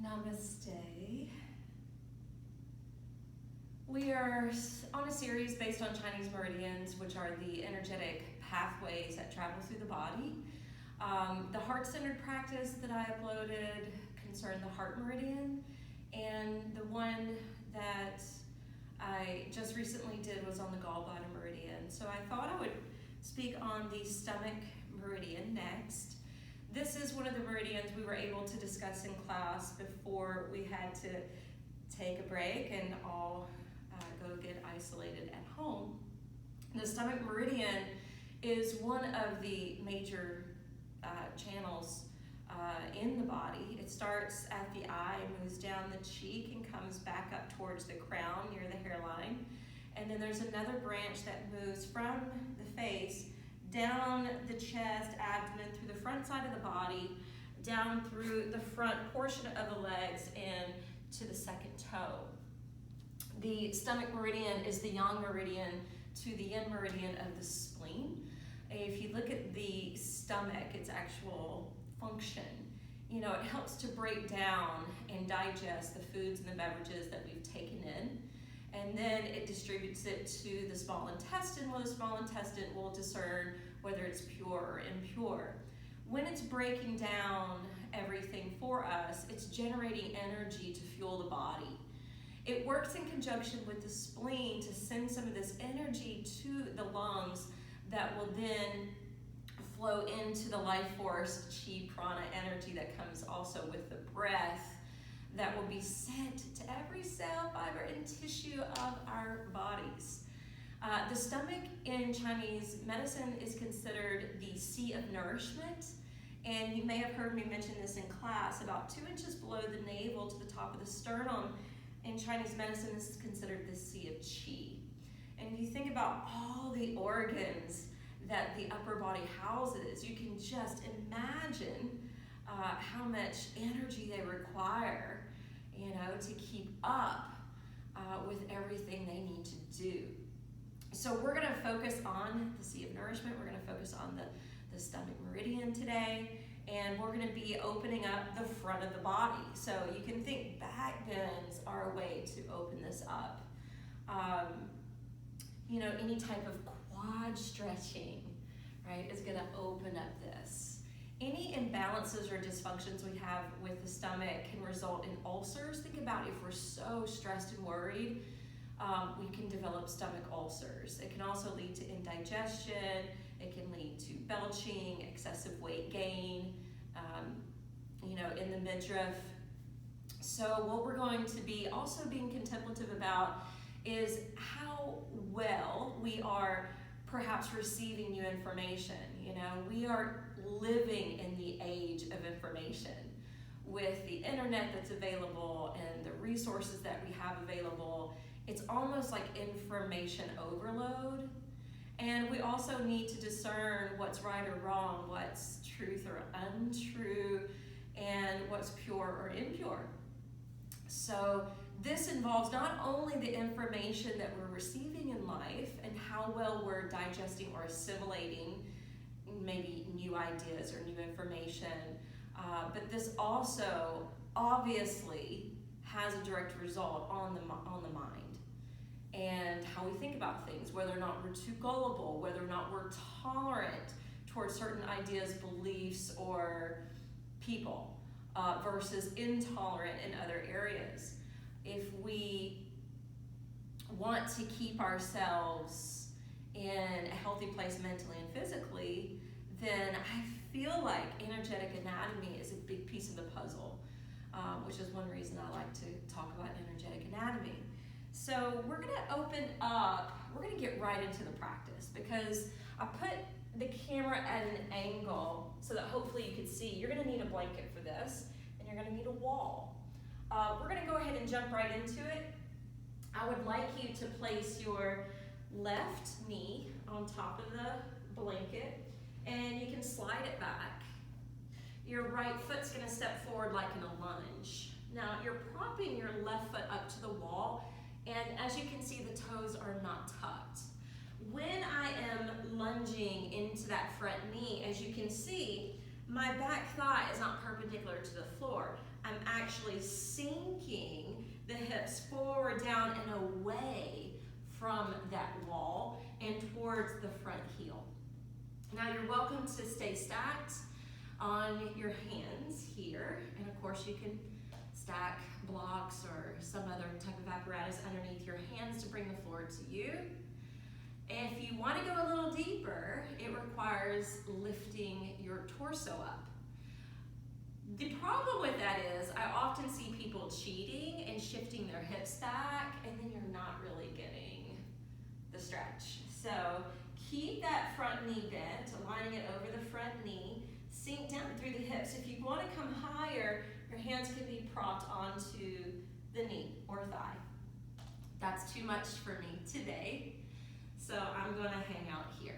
Namaste. We are on a series based on Chinese meridians, which are the energetic pathways that travel through the body. The heart-centered practice that I uploaded concerned the heart meridian, and the one that I just recently did was on the gallbladder meridian. So I thought I would speak on the stomach meridian next. This is one of the meridians we were able to discuss in class before we had to take a break and all go get isolated at home. The stomach meridian is one of the major channels in the body. It starts at the eye, moves down the cheek, and comes back up towards the crown near the hairline. And then there's another branch that moves from the face down the chest, abdomen, through the front side of the body, down through the front portion of the legs, and to the second toe. The stomach meridian is the yang meridian to the yin meridian of the spleen. If you look at the stomach, its actual function, it helps to break down and digest the foods and the beverages that we've taken in. And then it distributes it to the small intestine, where the small intestine will discern whether it's pure or impure. When it's breaking down everything for us, it's generating energy to fuel the body. It works in conjunction with the spleen to send some of this energy to the lungs that will then flow into the life force, chi, prana energy that comes also with the breath, that will be sent to every cell, fiber, and tissue of our bodies. The stomach in Chinese medicine is considered the seat of nourishment, and you may have heard me mention this in class. About 2 inches below the navel to the top of the sternum in Chinese medicine is considered the seat of qi. And if you think about all the organs that the upper body houses, you can just imagine how much energy they require, to keep up with everything they need to do. So we're going to focus on the seat of nourishment. We're going to focus on the stomach meridian today, and we're going to be opening up the front of the body. So you can think back bends are a way to open this up. Any type of quad stretching, right, is going to open up this. Any imbalances or dysfunctions we have with the stomach can result in ulcers. Think about if we're so stressed and worried, we can develop stomach ulcers. It can also lead to indigestion. It can lead to belching, excessive weight gain, in the midriff. So what we're going to be also being contemplative about is how well we are perhaps receiving new information. We are living in the age of information with the internet that's available and the resources that we have available. It's almost like information overload. And we also need to discern what's right or wrong, what's truth or untrue, and what's pure or impure. So this involves not only the information that we're receiving in life and how well we're digesting or assimilating maybe new ideas or new information, but this also obviously has a direct result on the mind and how we think about things, whether or not we're too gullible, whether or not we're tolerant towards certain ideas, beliefs, or people versus intolerant in other areas. If we want to keep ourselves in a healthy place mentally and physically, then I feel like energetic anatomy is a big piece of the puzzle, which is one reason I like to talk about energetic anatomy. So we're going to get right into the practice, because I put the camera at an angle so that hopefully you can see. You're going to need a blanket for this, and you're going to need a wall. We're going to go ahead and jump right into it. I would like you to place your left knee on top of the blanket, and you can slide it back. Your right foot's going to step forward like in a lunge. Now you're propping your left foot up to the wall, and as you can see, the toes are not tucked. When I am lunging into that front knee, as you can see, My back thigh is not perpendicular to the floor. I'm actually sinking the hips forward, down, and away from that wall and towards the front heel. Now you're welcome to stay stacked on your hands here, and of course you can stack blocks or some other type of apparatus underneath your hands to bring the floor to you. If you want to go a little deeper, it requires lifting your torso up. The problem with that is I often see people cheating and shifting their hips back, and then you're not really getting the stretch. So keep that front knee bent, aligning it over the front knee, sink down through the hips. If you want to come higher, your hands can be propped onto the knee or thigh. That's too much for me today, so I'm going to hang out here.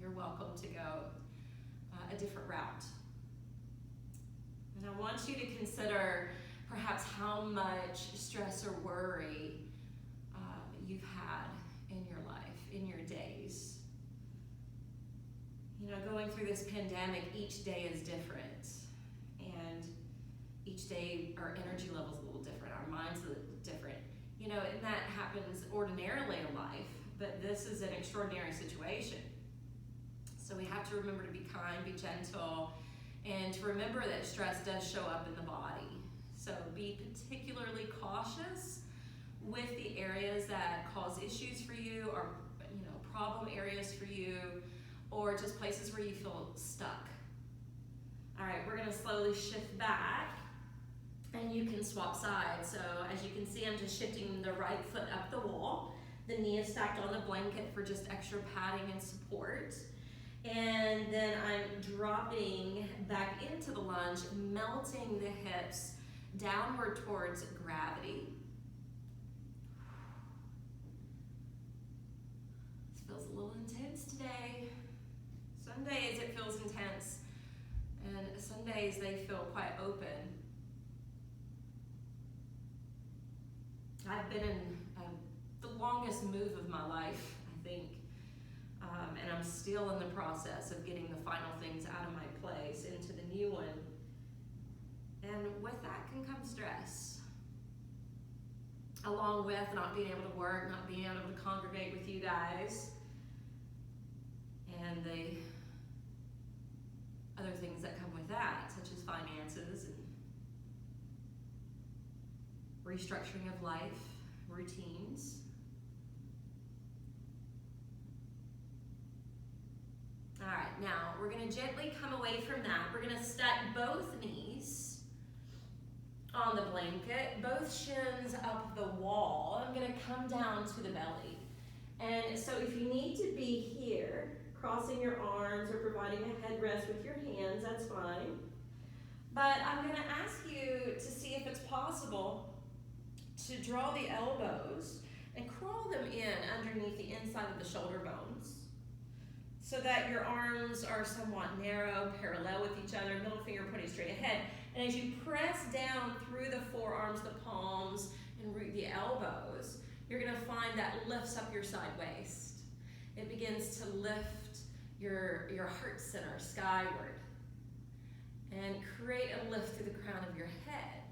You're welcome to go a different route. And I want you to consider perhaps how much stress or worry you've had in your life, in your days. You know, going through this pandemic, each day is different. And each day our energy level is a little different, our mind's a little different. You know, and that happens ordinarily in life, but this is an extraordinary situation. So we have to remember to be kind, be gentle, and to remember that stress does show up in the body. So be particularly cautious with the areas that cause issues for you, or problem areas for you, or just places where you feel stuck. All right, we're gonna slowly shift back, and you can swap sides. So as you can see, I'm just shifting the right foot up the wall. The knee is stacked on the blanket for just extra padding and support. And then I'm dropping back into the lunge, melting the hips downward towards gravity. This feels a little intense today. Some days it feels intense, and some days they feel quite open. I've been in the longest move of my life, I think. And I'm still in the process of getting the final things out of my place into the new one. And with that can come stress. Along with not being able to work, not being able to congregate with you guys, and the other things that come with that, such as finances and restructuring of life, routines. All right, now we're going to gently come away from that. We're going to stack both knees on the blanket, both shins up the wall. I'm going to come down to the belly. And so if you need to be here, crossing your arms or providing a headrest with your hands, that's fine. But I'm going to ask you to see if it's possible to draw the elbows and crawl them in underneath the inside of the shoulder bones, so that your arms are somewhat narrow, parallel with each other, middle finger pointing straight ahead. And as you press down through the forearms, the palms, and root the elbows, you're gonna find that lifts up your side waist. It begins to lift your heart center skyward and create a lift through the crown of your head.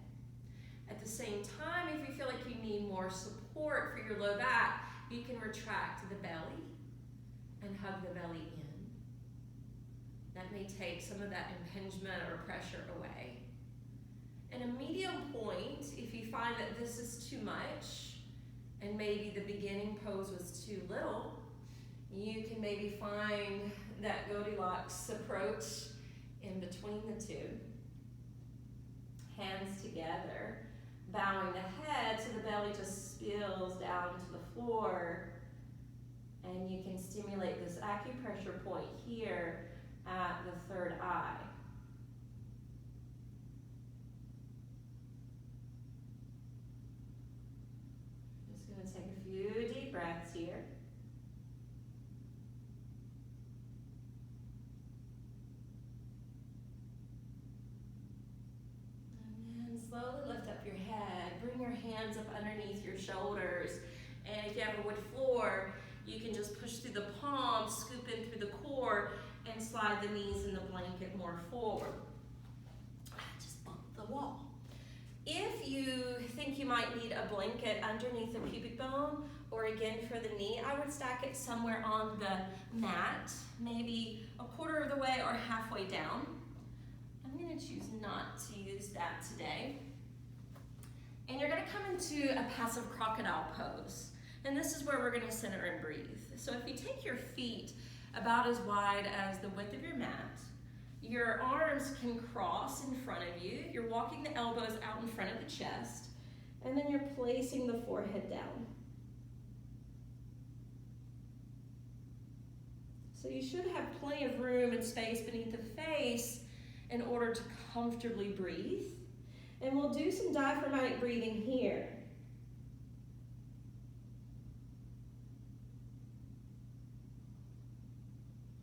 At the same time, if you feel like you need more support for your low back, you can retract the belly and hug the belly in. That may take some of that impingement or pressure away. And a medium point, if you find that this is too much, and maybe the beginning pose was too little, you can maybe find that Goldilocks approach in between the two. Hands together, bowing the head so the belly just spills down to the floor. And you can stimulate this acupressure point here at the third eye. Just going to take a few deep breaths here. And then slowly lift up your head. Bring your hands up underneath your shoulders. And if you have a wood floor, you can just push through the palms, scoop in through the core, and slide the knees and the blanket more forward. Just bump the wall. If you think you might need a blanket underneath the pubic bone, or again for the knee, I would stack it somewhere on the mat, maybe a quarter of the way or halfway down. I'm going to choose not to use that today. And you're going to come into a passive crocodile pose. And this is where we're going to center and breathe. So if you take your feet about as wide as the width of your mat, your arms can cross in front of you. You're walking the elbows out in front of the chest, and then you're placing the forehead down. So you should have plenty of room and space beneath the face in order to comfortably breathe. And we'll do some diaphragmatic breathing here.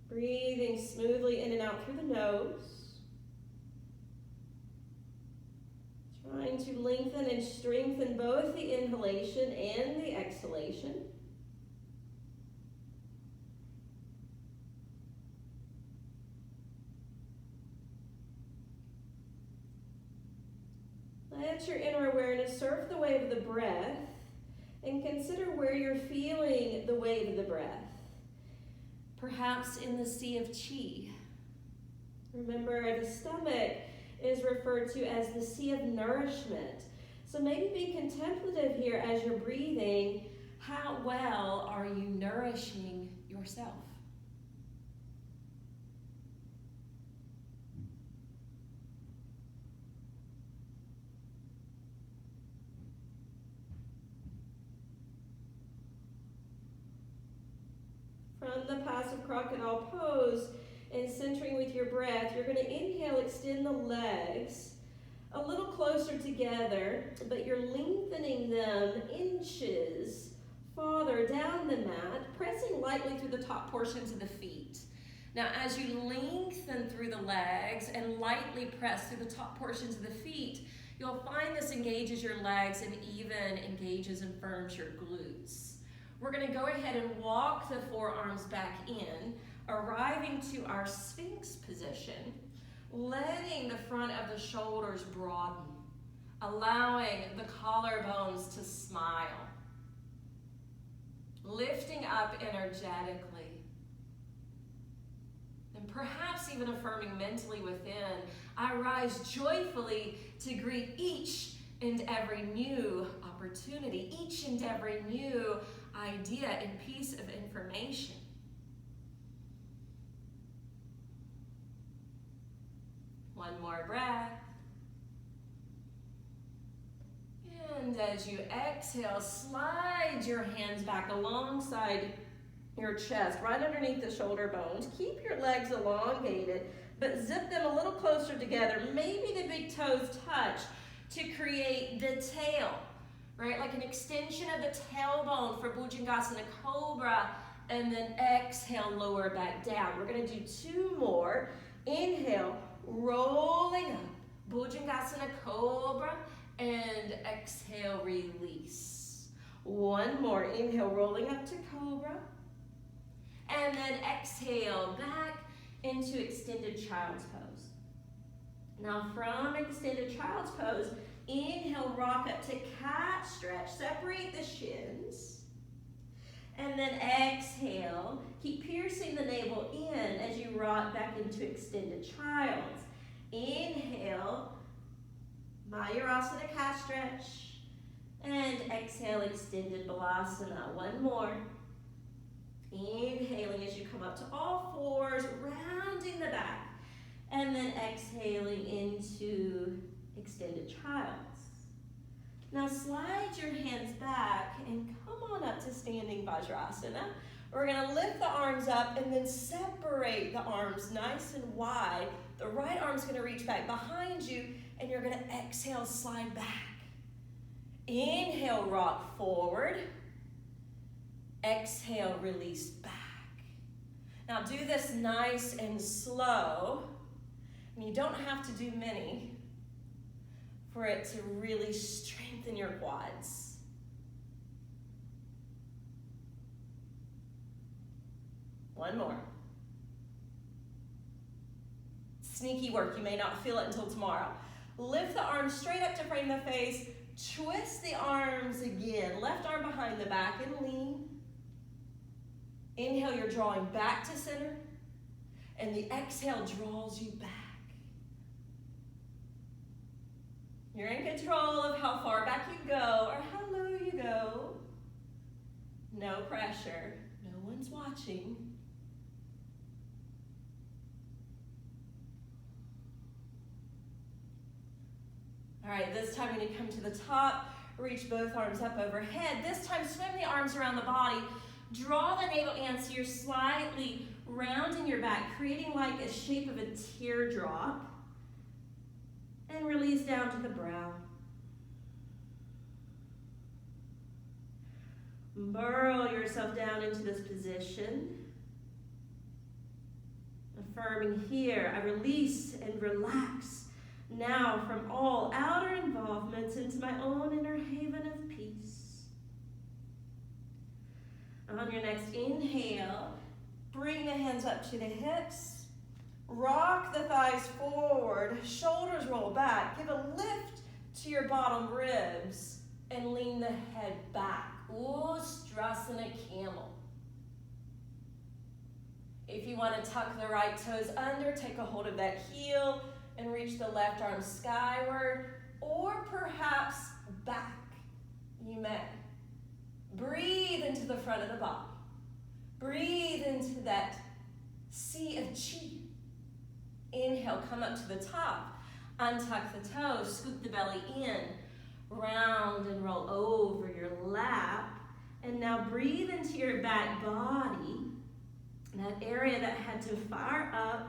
Breathing smoothly in and out through the nose. Trying to lengthen and strengthen both the inhalation and the exhalation. Let your inner awareness surf the wave of the breath and consider where you're feeling the wave of the breath. Perhaps in the sea of chi. Remember, the stomach is referred to as the sea of nourishment. So maybe be contemplative here as you're breathing. How well are you nourishing yourself? From the passive crocodile pose and centering with your breath, you're going to inhale, extend the legs a little closer together, but you're lengthening them inches farther down the mat, pressing lightly through the top portions of the feet. Now, as you lengthen through the legs and lightly press through the top portions of the feet, you'll find this engages your legs and even engages and firms your glutes. We're going to go ahead and walk the forearms back in, arriving to our Sphinx position, letting the front of the shoulders broaden, allowing the collarbones to smile, lifting up energetically, and perhaps even affirming mentally within, I rise joyfully to greet each and every new opportunity, each and every new idea and piece of information. One more breath. And as you exhale, slide your hands back alongside your chest, right underneath the shoulder bones. Keep your legs elongated, but zip them a little closer together. Maybe the big toes touch to create the tail, right? Like an extension of the tailbone for Bhujangasana Cobra, and then exhale, lower back down. We're gonna do two more. Inhale, rolling up, Bhujangasana Cobra, and exhale, release. One more, inhale, rolling up to Cobra, and then exhale, back into extended child's pose. Now from extended child's pose, inhale, rock up to cat stretch, separate the shins. And then exhale, keep piercing the navel in as you rock back into extended child's. Inhale, Mayurasana cat stretch. And exhale, extended Balasana. One more. Inhaling as you come up to all fours, rounding the back. And then exhaling into extended child's. Now slide your hands back and come on up to standing Vajrasana. We're gonna lift the arms up and then separate the arms nice and wide. The right arm's gonna reach back behind you, and you're gonna exhale, slide back. Inhale, rock forward. Exhale, release back. Now do this nice and slow. And you don't have to do many for it to really strengthen your quads. One more. Sneaky work, you may not feel it until tomorrow. Lift the arms straight up to frame the face. Twist the arms again. Left arm behind the back and lean. Inhale, you're drawing back to center. And the exhale draws you back. You're in control of how far back you go or how low you go. No pressure. No one's watching. All right, this time when you come to the top, reach both arms up overhead. This time, swim the arms around the body. Draw the navel in so you're slightly rounding your back, creating like a shape of a teardrop. And release down to the brow. Burrow yourself down into this position. Affirming here, I release and relax now from all outer involvements into my own inner haven of peace. On your next inhale, bring the hands up to the hips. Rock the thighs forward, shoulders roll back. Give a lift to your bottom ribs and lean the head back. Ustrasana camel. If you want to tuck the right toes under, take a hold of that heel and reach the left arm skyward, or perhaps back. You may. Breathe into the front of the body. Breathe into that sea of chi. Inhale, come up to the top. Untuck the toes, scoop the belly in. Round and roll over your lap. And now breathe into your back body. That area that had to fire up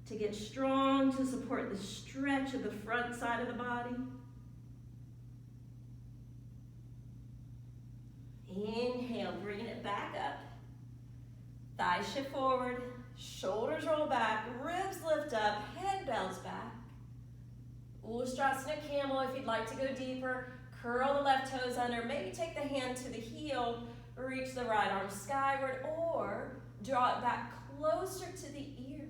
to get strong, to support the stretch of the front side of the body. Inhale, bring it back up. Thighs shift forward, shoulders roll back, ribs lift up, head bows back. Ustrasana camel if you'd like to go deeper. Curl the left toes under. Maybe take the hand to the heel, reach the right arm skyward, or draw it back closer to the ear.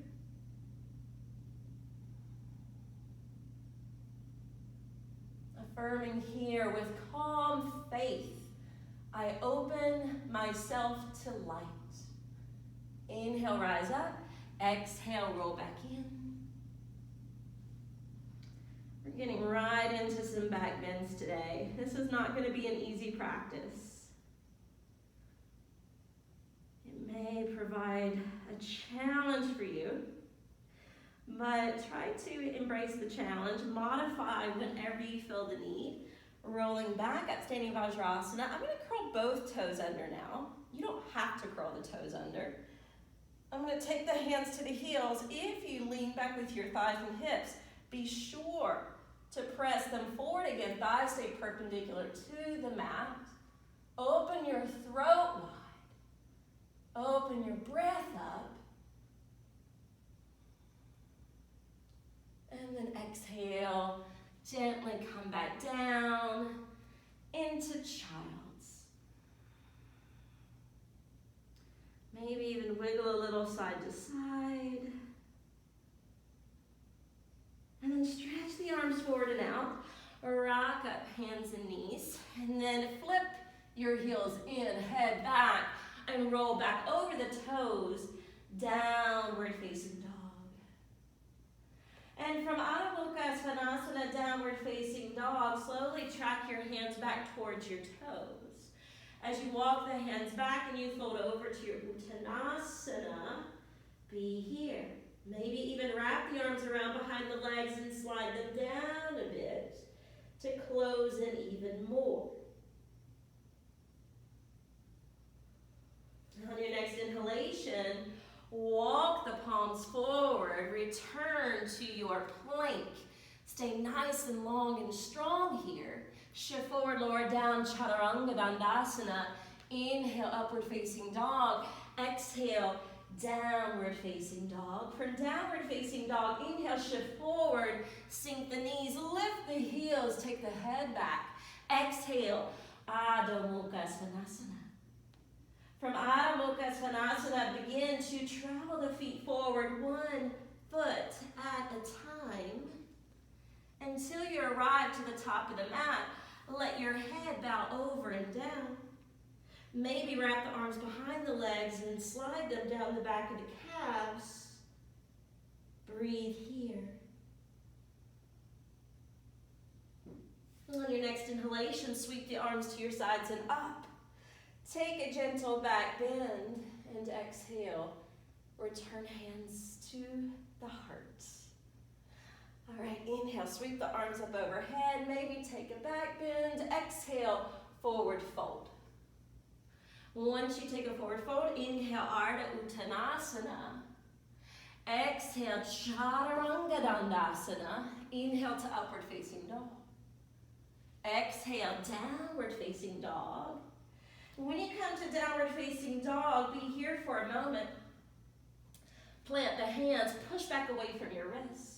Affirming here with calm faith, I open myself to light. Inhale, rise up. Exhale, roll back in. We're getting right into some back bends today. This is not going to be an easy practice. It may provide a challenge for you, but try to embrace the challenge. Modify whenever you feel the need. Rolling back up, standing Vajrasana. I'm going to curl both toes under now. You don't have to curl the toes under. I'm going to take the hands to the heels. If you lean back with your thighs and hips, be sure to press them forward again. Thighs stay perpendicular to the mat. Open your throat wide. Open your breath up. And then exhale. Gently come back down into child's. Maybe even wiggle a little side to side. And then stretch the arms forward and out. Rock up hands and knees. And then flip your heels in, head back, and roll back over the toes, downward facing dog. And from Adho Mukha Svanasana, downward facing dog, slowly track your hands back towards your toes. As you walk the hands back and you fold over to your Uttanasana, be here. Maybe even wrap the arms around behind the legs and slide them down a bit to close in even more. On your next inhalation, walk the palms forward, return to your plank. Stay nice and long and strong here. Shift forward, lower down, Chaturanga Dandasana. Inhale, upward facing dog. Exhale, downward facing dog. From downward facing dog, inhale, shift forward, sink the knees, lift the heels, take the head back. Exhale, Adho Mukha Svanasana. From Adho Mukha Svanasana, begin to travel the feet forward 1, foot at a time until you arrive to the top of the mat. Let your head bow over and down. Maybe wrap the arms behind the legs and slide them down the back of the calves. Breathe here. On your next inhalation, sweep the arms to your sides and up. Take a gentle back bend and exhale. Return hands to the heart. All right, inhale, sweep the arms up overhead. Maybe take a back bend. Exhale, forward fold. Once you take a forward fold, inhale, Ardha Uttanasana. Exhale, Chaturanga Dandasana. Inhale to upward facing dog. Exhale, downward facing dog. When you come to downward facing dog, be here for a moment. Plant the hands, push back away from your wrist.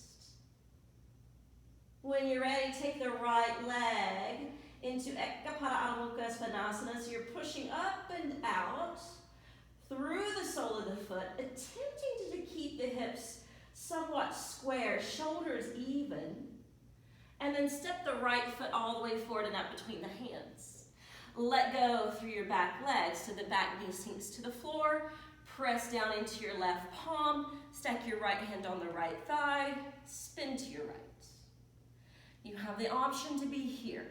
When you're ready, take the right leg into Ekapada Adho Mukha Svanasana. So you're pushing up and out through the sole of the foot, attempting to keep the hips somewhat square, shoulders even. And then step the right foot all the way forward and up between the hands. Let go through your back leg so the back knee sinks to the floor. Press down into your left palm. Stack your right hand on the right thigh. Spin to your right. You have the option to be here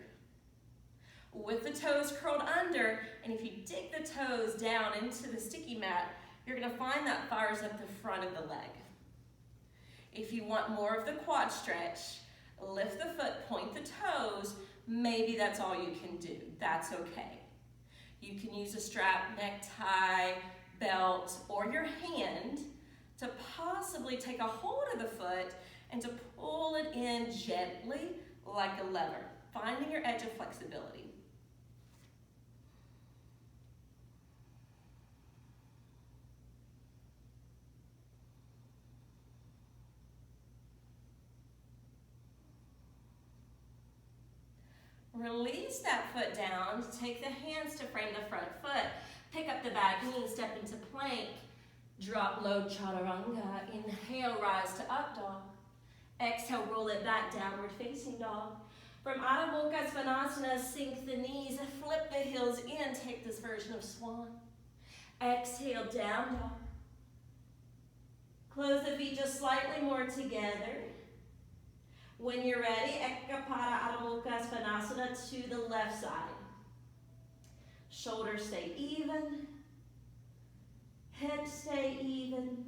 with the toes curled under, and if you dig the toes down into the sticky mat, you're going to find that fires up the front of the leg. If you want more of the quad stretch, lift the foot, point the toes. Maybe that's all you can do. That's okay. You can use a strap, necktie, belt, or your hand to possibly take a hold of the foot and to pull it in gently like a lever, finding your edge of flexibility. Release that foot down. Take the hands to frame the front foot. Pick up the back knee, step into plank. Drop low chaturanga. Inhale, rise to up dog. Exhale, roll it back, downward facing dog. From Adho Mukha Svanasana, sink the knees, flip the heels in, take this version of swan. Exhale, down dog. Close the feet just slightly more together. When you're ready, Ekapada Adho Mukha Svanasana to the left side. Shoulders stay even. Hips stay even.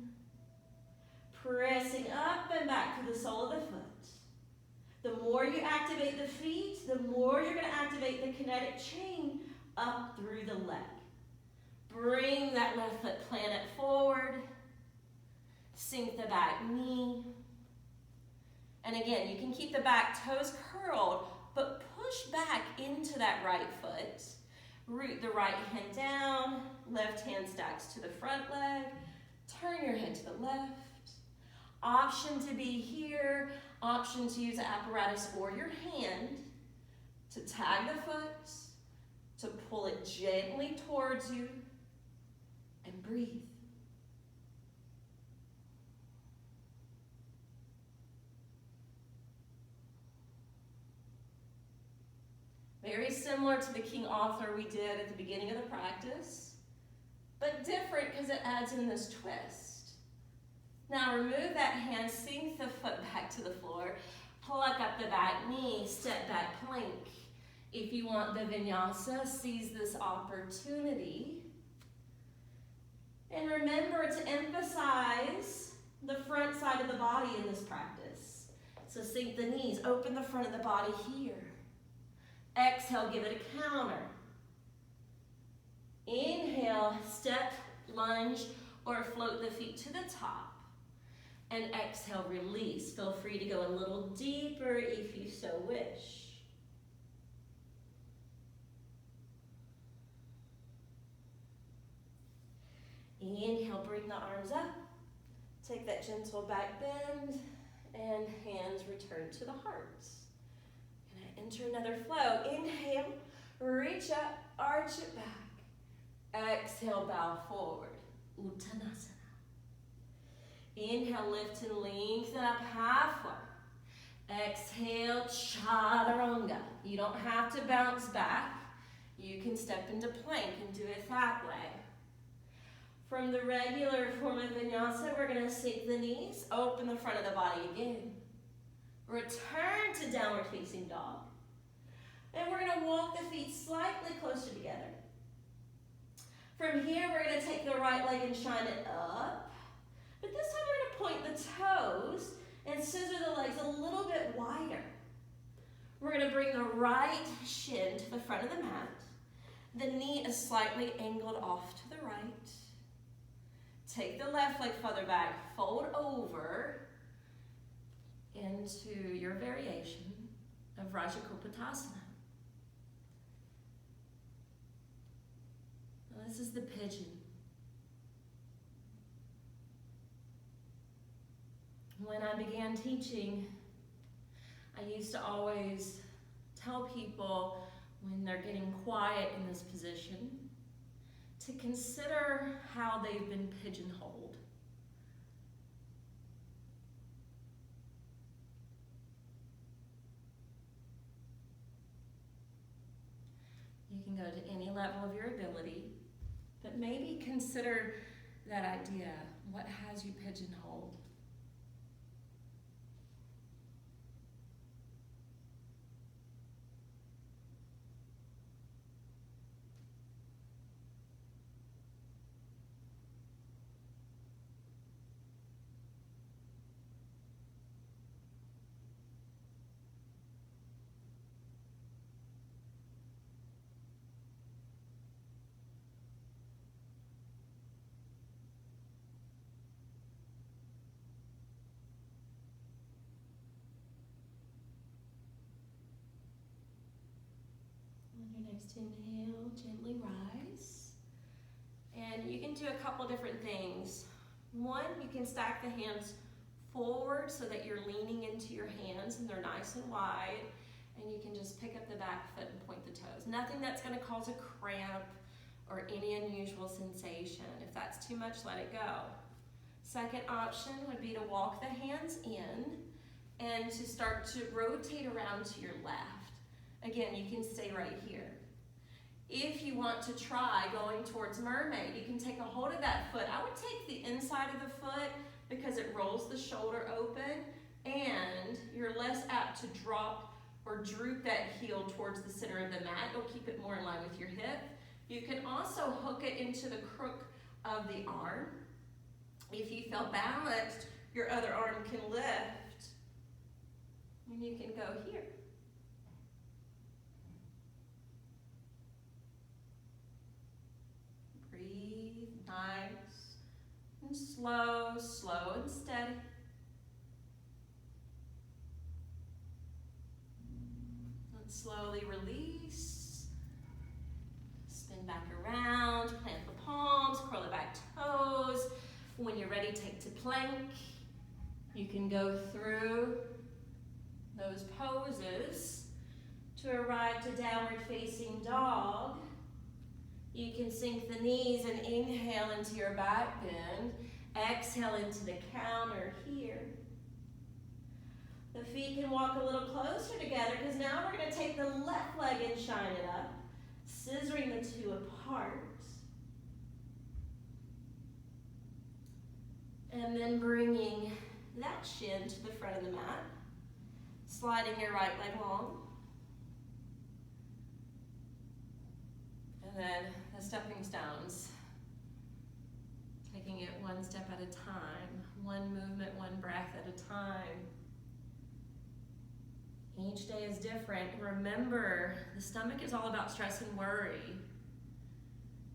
Pressing up and back to the sole of the foot. The more you activate the feet, the more you're going to activate the kinetic chain up through the leg. Bring that left foot, plant it forward. Sink the back knee. And again, you can keep the back toes curled, but push back into that right foot. Root the right hand down, left hand stacks to the front leg. Turn your head to the left. Option to be here, option to use an apparatus or your hand to tag the foot, to pull it gently towards you, and breathe. Very similar to the King Arthur we did at the beginning of the practice, but different because it adds in this twist. Now remove that hand, sink the foot back to the floor, pluck up the back knee, step back plank. If you want the vinyasa, seize this opportunity. And remember to emphasize the front side of the body in this practice. So sink the knees, open the front of the body here. Exhale, give it a counter. Inhale, step, lunge, or float the feet to the top. And exhale, release. Feel free to go a little deeper if you so wish. Inhale, bring the arms up. Take that gentle back bend, and hands return to the heart. Enter another flow. Inhale, reach up, arch it back. Exhale, bow forward. Uttanasana. Inhale, lift and lengthen up halfway. Exhale, chaturanga. You don't have to bounce back. You can step into plank and do it that way. From the regular form of vinyasa, we're going to sink the knees, open the front of the body again. Return to downward facing dog. And we're going to walk the feet slightly closer together. From here, we're going to take the right leg and shine it up. But this time we're going to point the toes and scissor the legs a little bit wider. We're going to bring the right shin to the front of the mat. The knee is slightly angled off to the right. Take the left leg further back, fold over into your variation of Rajakopatasana. Now this is the pigeon. When I began teaching, I used to always tell people when they're getting quiet in this position to consider how they've been pigeonholed. You can go to any level of your ability, but maybe consider that idea. What has you pigeonholed? Next inhale, gently rise. And you can do a couple different things. One, you can stack the hands forward so that you're leaning into your hands and they're nice and wide. And you can just pick up the back foot and point the toes. Nothing that's going to cause a cramp or any unusual sensation. If that's too much, let it go. Second option would be to walk the hands in and to start to rotate around to your left. Again, you can stay right here. If you want to try going towards mermaid, you can take a hold of that foot. I would take the inside of the foot because it rolls the shoulder open and you're less apt to drop or droop that heel towards the center of the mat. It'll keep it more in line with your hip. You can also hook it into the crook of the arm. If you feel balanced, your other arm can lift and you can go here. Breathe, nice and slow, slow and steady. Let's slowly release. Spin back around, plant the palms, curl the back toes. When you're ready, take to plank. You can go through those poses to arrive to downward facing dog. You can sink the knees and inhale into your back bend. Exhale into the counter here. The feet can walk a little closer together because now we're going to take the left leg and shine it up, scissoring the two apart. And then bringing that shin to the front of the mat, sliding your right leg long. And then the stepping stones, taking it one step at a time, one movement, one breath at a time. Each day is different. Remember, the stomach is all about stress and worry.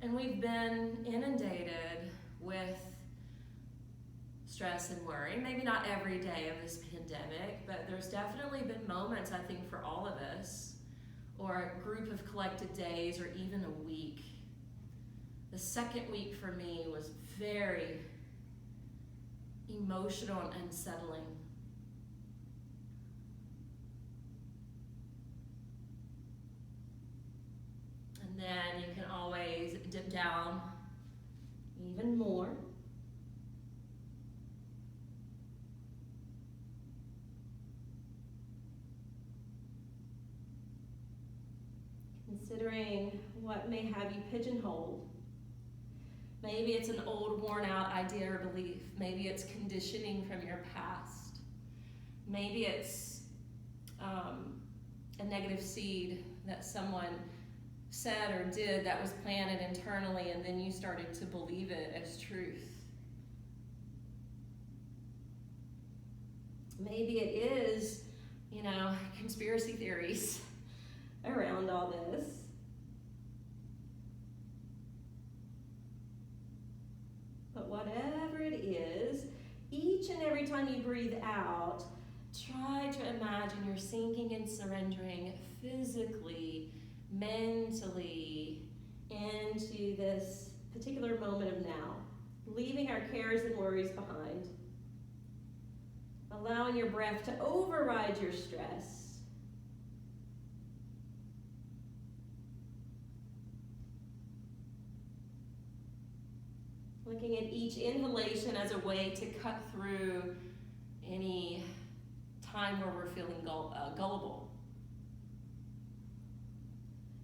And we've been inundated with stress and worry. Maybe not every day of this pandemic, but there's definitely been moments, I think, for all of us, or a group of collected days, or even a week. The second week for me was very emotional and unsettling. And then you can always dip down even more. considering what may have you pigeonholed. Maybe it's an old, worn-out idea or belief. Maybe it's conditioning from your past. Maybe it's a negative seed that someone said or did that was planted internally, and then you started to believe it as truth. Maybe it is, conspiracy theories around all this. But whatever it is, each and every time you breathe out, try to imagine you're sinking and surrendering physically, mentally, into this particular moment of now, leaving our cares and worries behind, allowing your breath to override your stress. Looking at each inhalation as a way to cut through any time where we're feeling gullible.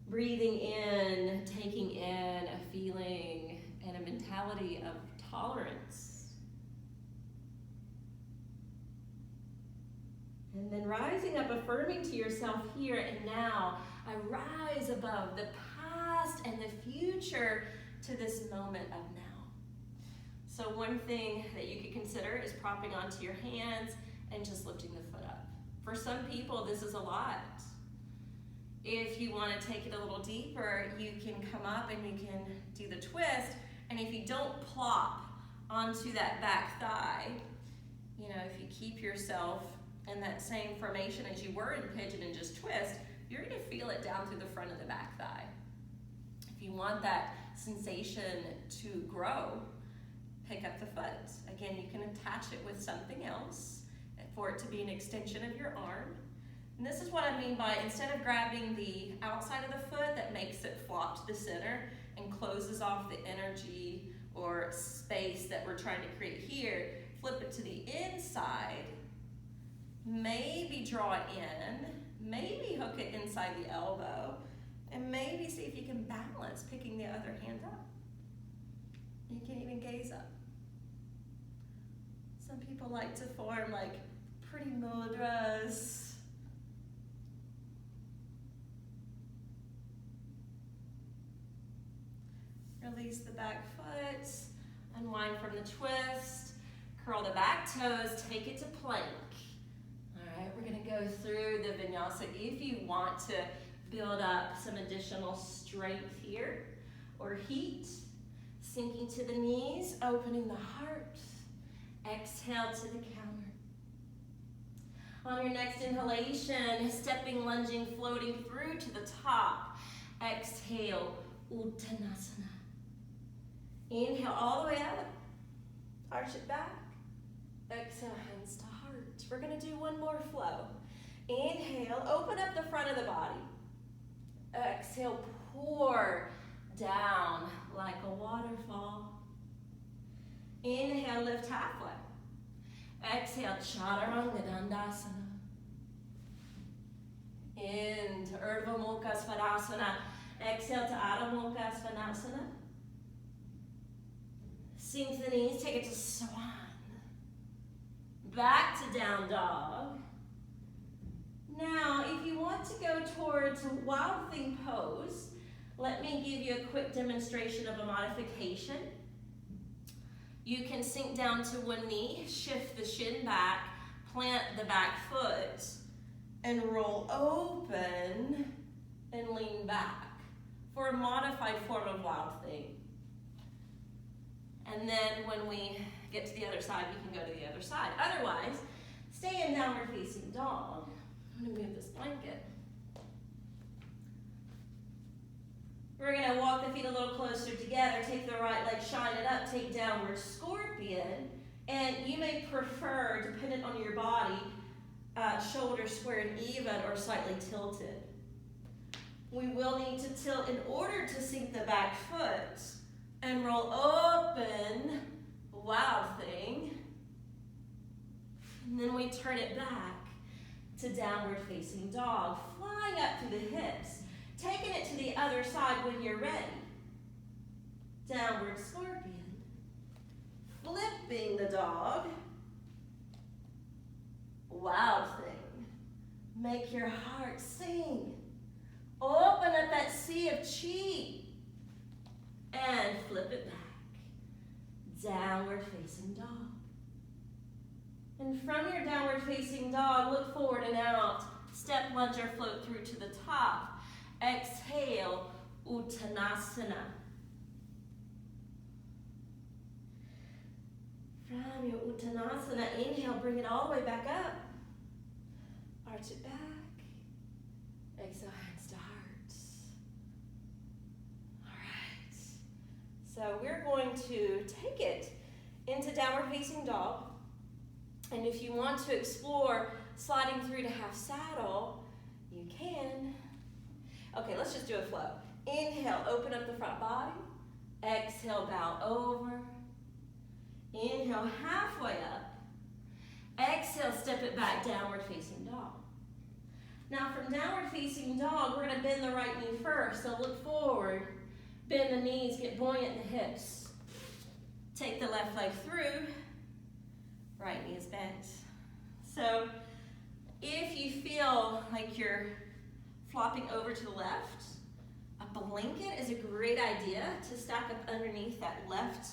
Breathing in, taking in a feeling and a mentality of tolerance. And then rising up, affirming to yourself here and now, I rise above the past and the future to this moment of now. So one thing that you could consider is propping onto your hands and just lifting the foot up. For some people, this is a lot. If you want to take it a little deeper, you can come up and you can do the twist. And if you don't plop onto that back thigh, if you keep yourself in that same formation as you were in pigeon and just twist, you're going to feel it down through the front of the back thigh. If you want that sensation to grow, pick up the foot. Again, you can attach it with something else for it to be an extension of your arm. And this is what I mean by, instead of grabbing the outside of the foot that makes it flop to the center and closes off the energy or space that we're trying to create here, flip it to the inside, maybe draw it in, maybe hook it inside the elbow, and maybe see if you can balance picking the other hand up. You can even gaze up. Some people like to form like pretty mudras. Release the back foot, unwind from the twist, curl the back toes, take it to plank. All right, we're gonna go through the vinyasa. If you want to build up some additional strength here or heat, sinking to the knees, opening the heart, exhale to the counter. On your next inhalation, stepping, lunging, floating through to the top. Exhale, Uttanasana. Inhale all the way up, arch it back. Exhale, hands to heart. We're gonna do one more flow. Inhale, open up the front of the body. Exhale, pour down like a waterfall. Inhale, lift halfway. Exhale, Chaturanga Dandasana. Into Urdhva Mukha Svanasana. Exhale to Adho Mukha Svanasana. Sink to the knees, take it to Swan. Back to Down Dog. Now, if you want to go towards Wild Thing pose, let me give you a quick demonstration of a modification. You can sink down to one knee, shift the shin back, plant the back foot, and roll open and lean back for a modified form of Wild Thing. And then when we get to the other side, we can go to the other side. Otherwise, stay in Downward Facing Dog. I'm gonna move this blanket. We're gonna walk the feet a little closer together, take the right leg, shine it up, take Downward Scorpion, and you may prefer, dependent on your body, shoulders square and even or slightly tilted. We will need to tilt in order to sink the back foot and roll open, Wild Thing. And then we turn it back to Downward Facing Dog, flying up through the hips. Taking it to the other side when you're ready. Downward scorpion. Flipping the dog. Wild thing. Make your heart sing. Open up that sea of chi. And flip it back. Downward facing dog. And from your downward facing dog, look forward and out. Step, lunge, or float through to the top. Exhale, Uttanasana. From your Uttanasana, inhale, bring it all the way back up. Arch it back. Exhale, hands to heart. All right. So we're going to take it into downward facing dog. And if you want to explore sliding through to half saddle, you can. Okay, let's just do a flow. Inhale, open up the front body. Exhale, bow over. Inhale, halfway up. Exhale, step it back, downward facing dog. Now from downward facing dog, we're gonna bend the right knee first. So look forward, bend the knees, get buoyant in the hips. Take the left leg through, right knee is bent. So if you feel like you're flopping over to the left, a blanket is a great idea to stack up underneath that left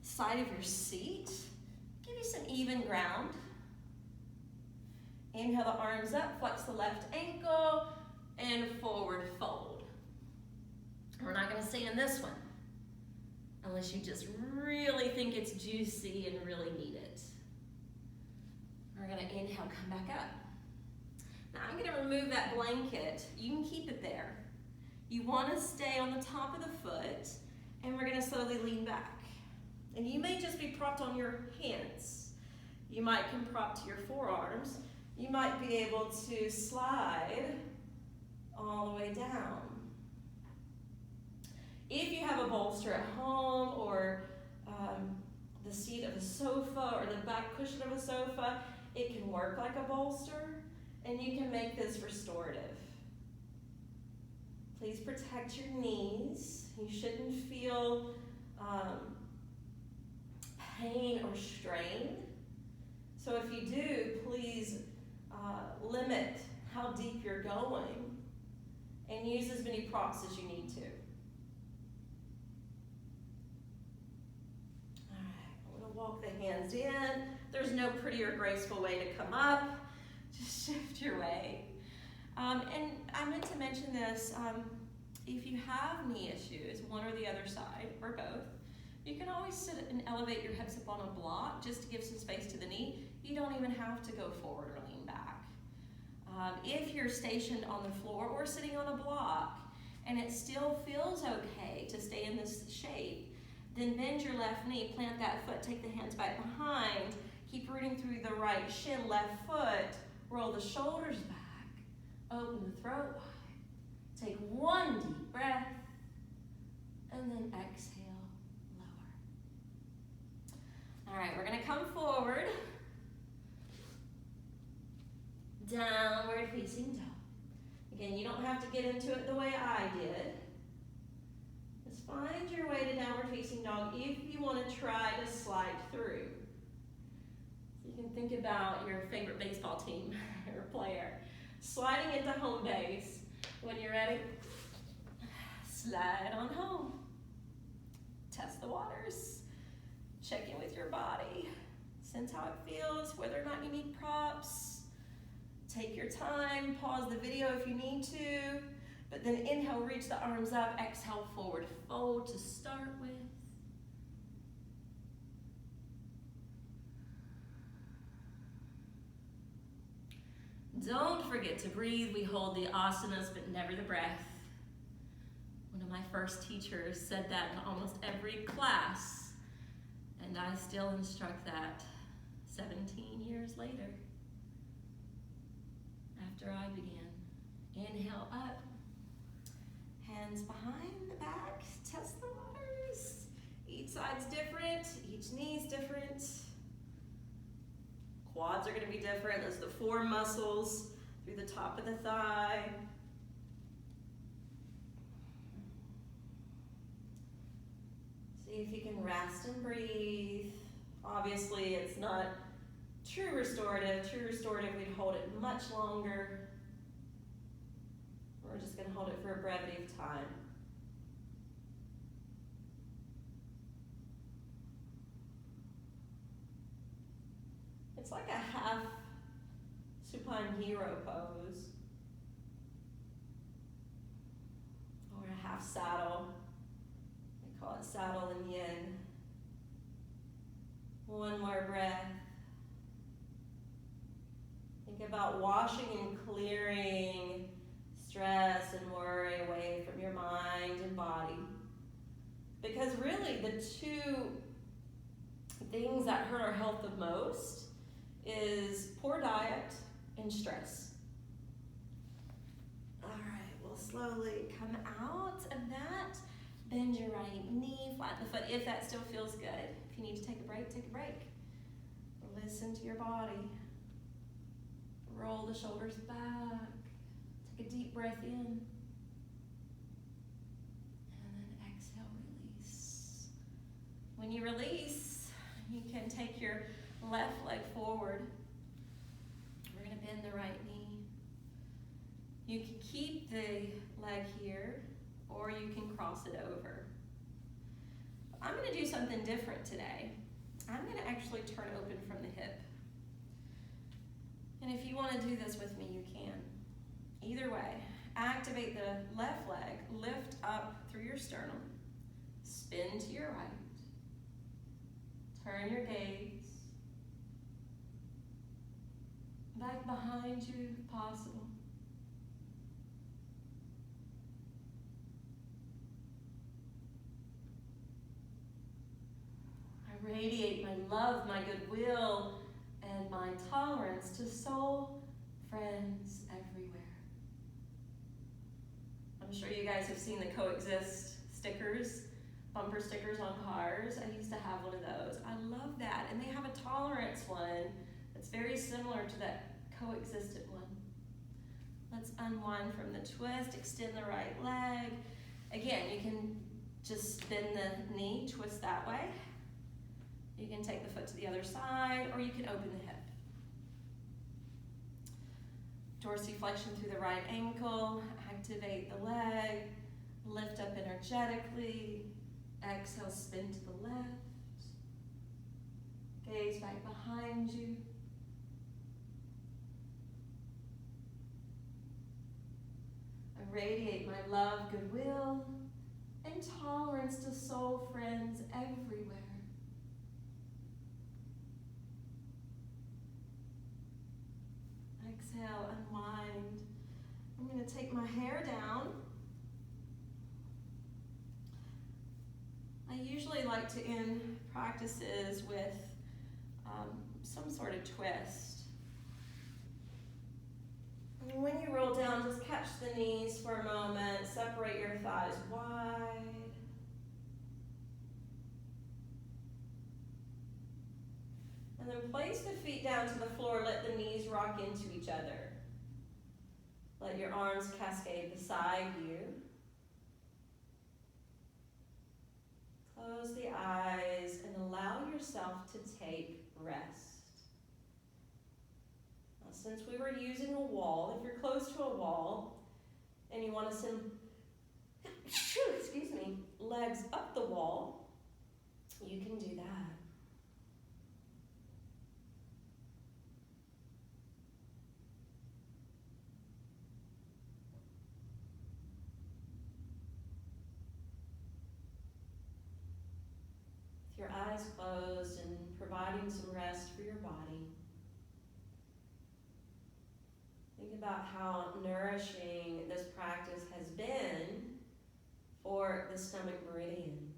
side of your seat. Give you some even ground. Inhale the arms up, flex the left ankle, and forward fold. We're not gonna stay in this one unless you just really think it's juicy and really need it. We're gonna inhale, come back up. Now I'm gonna remove that blanket. You can keep it there. You wanna stay on the top of the foot, and we're gonna slowly lean back. And you may just be propped on your hands. You might come propped to your forearms. You might be able to slide all the way down. If you have a bolster at home or the seat of a sofa or the back cushion of a sofa, it can work like a bolster, and you can make this restorative. Please protect your knees. You shouldn't feel pain or strain. So if you do, please limit how deep you're going and use as many props as you need to. All right, I'm gonna walk the hands in. There's no pretty or graceful way to come up. Just shift your way. And I meant to mention this, if you have knee issues, one or the other side, or both, you can always sit and elevate your hips up on a block just to give some space to the knee. You don't even have to go forward or lean back. If you're stationed on the floor or sitting on a block and it still feels okay to stay in this shape, then bend your left knee, plant that foot, take the hands back behind, keep rooting through the right shin, left foot, roll the shoulders back, open the throat wide. Take one deep breath, and then exhale, lower. All right, we're gonna come forward, downward facing dog. Again, you don't have to get into it the way I did. Just find your way to downward facing dog if you want to try to slide through. So you can think about your favorite baseball team or player sliding into home base. When you're ready, slide on home. Test the waters. Check in with your body. Sense how it feels, whether or not you need props. Take your time, pause the video if you need to, but then inhale, reach the arms up, exhale, forward fold to start with. Don't forget to breathe. We hold the asanas, but never the breath. One of my first teachers said that in almost every class, and I still instruct that 17 years later. After I began. Inhale up, hands behind the back, test the waters. Each side's different, each knee's different. Quads are gonna be different. Those are the four muscles through the top of the thigh. See if you can rest and breathe. Obviously, it's not true restorative. True restorative, we'd hold it much longer. We're just going to hold it for a brevity of time. It's like a half supine hero pose, or a half saddle. We call it saddle and yin. One more breath. Think about washing and clearing stress and worry away from your mind and body. Because really the two things that hurt our health the most is poor diet and stress. All right, we'll slowly come out of that. Bend your right knee, flatten the foot if that still feels good. If you need to take a break, take a break. Listen to your body. Roll the shoulders back. Take a deep breath in. And then exhale, release. When you release, you can take your left leg forward. We're going to bend the right knee. You can keep the leg here, or you can cross it over. I'm going to do something different today. I'm going to actually turn open from the hip. And if you want to do this with me, you can. Either way, activate the left leg, lift up through your sternum, spin to your right, turn your gaze, back behind you if possible. I radiate my love, my goodwill, and my tolerance to soul friends everywhere. I'm sure you guys have seen the coexist stickers, bumper stickers on cars. I used to have one of those. I love that. And they have a tolerance one that's very similar to that coexisted one. Let's unwind from the twist, extend the right leg. Again, you can just bend the knee, twist that way. You can take the foot to the other side, or you can open the hip. Dorsiflexion through the right ankle, activate the leg, lift up energetically, exhale, spin to the left, gaze back behind you. I radiate my love, goodwill, and tolerance to soul friends everywhere. Exhale, unwind. I'm going to take my hair down. I usually like to end practices with some sort of twist. And when you roll down, just catch the knees for a moment, separate your thighs wide. And then place the feet down to the floor, let the knees rock into each other. Let your arms cascade beside you. Close the eyes and allow yourself to take rest. Now, since we were using a wall, if you're close to a wall and you want to send legs up the wall, you can do that. Your eyes closed and providing some rest for your body. Think about how nourishing this practice has been for the stomach meridian.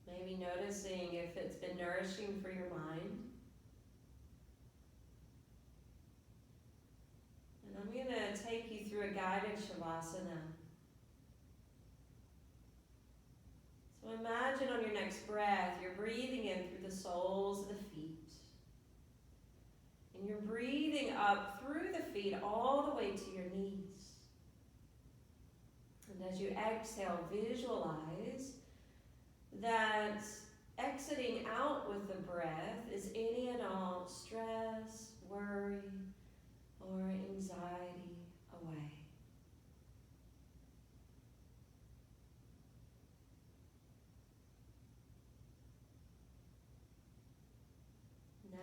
Maybe noticing if it's been nourishing for your mind. I'm going to take you through a guided shavasana. So imagine on your next breath, you're breathing in through the soles of the feet. And you're breathing up through the feet all the way to your knees. And as you exhale, visualize that exiting out with the breath is any and all stress, worry, or anxiety away.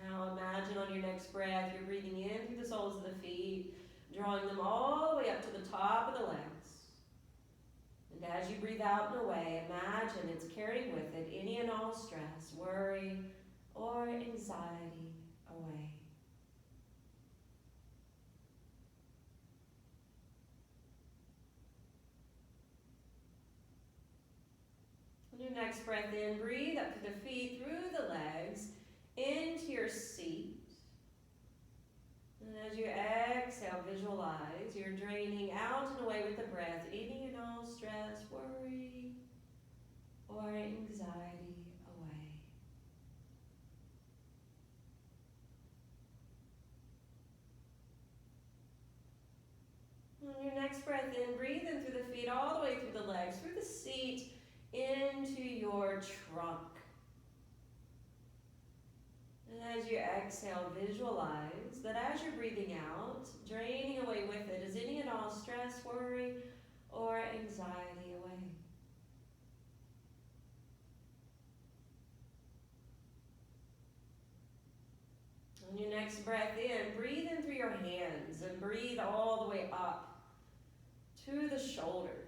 Now imagine on your next breath, you're breathing in through the soles of the feet, drawing them all the way up to the top of the legs. And as you breathe out and away, imagine it's carrying with it any and all stress, worry, or anxiety away. On your next breath in, breathe up through the feet, through the legs, into your seat. And as you exhale, visualize you're draining out and away with the breath any and all stress, worry, or anxiety away. On your next breath in, breathe in through the feet, all the way through the legs, through the seat, into your trunk. And as you exhale, visualize that as you're breathing out, draining away with it is any and all stress, worry, or anxiety away. On your next breath in, breathe in through your hands and breathe all the way up to the shoulders.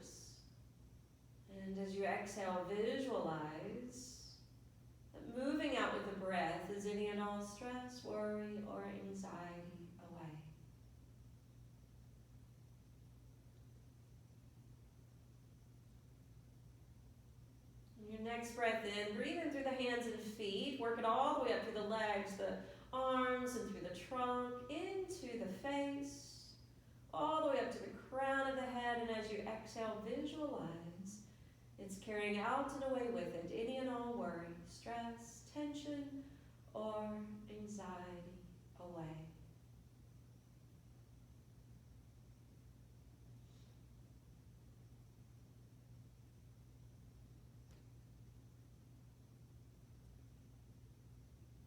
And as you exhale, visualize moving out with the breath is any and all stress, worry, or anxiety away. On your next breath in, breathe in through the hands and feet, work it all the way up through the legs, the arms, and through the trunk, into the face, all the way up to the crown of the head, and as you exhale, visualize it's carrying out and away with it any and all worry, stress, tension, or anxiety away.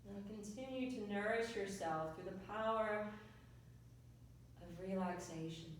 Now continue to nourish yourself through the power of relaxation.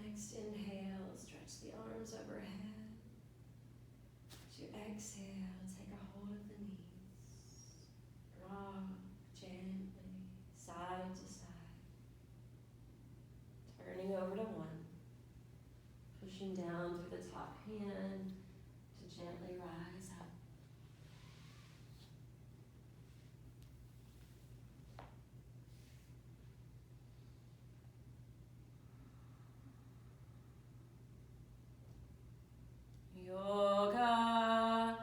Next inhale, stretch the arms overhead. As you exhale, take a hold of the knees. Rock gently, side to side. Turning over to one. Pushing down through the top hand to gently rise up. Yoga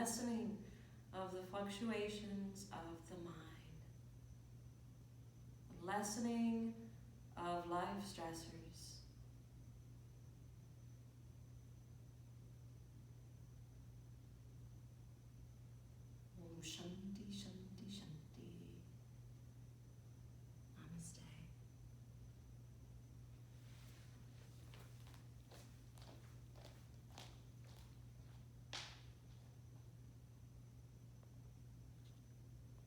lessening of the fluctuations of the mind, lessening of life stressors,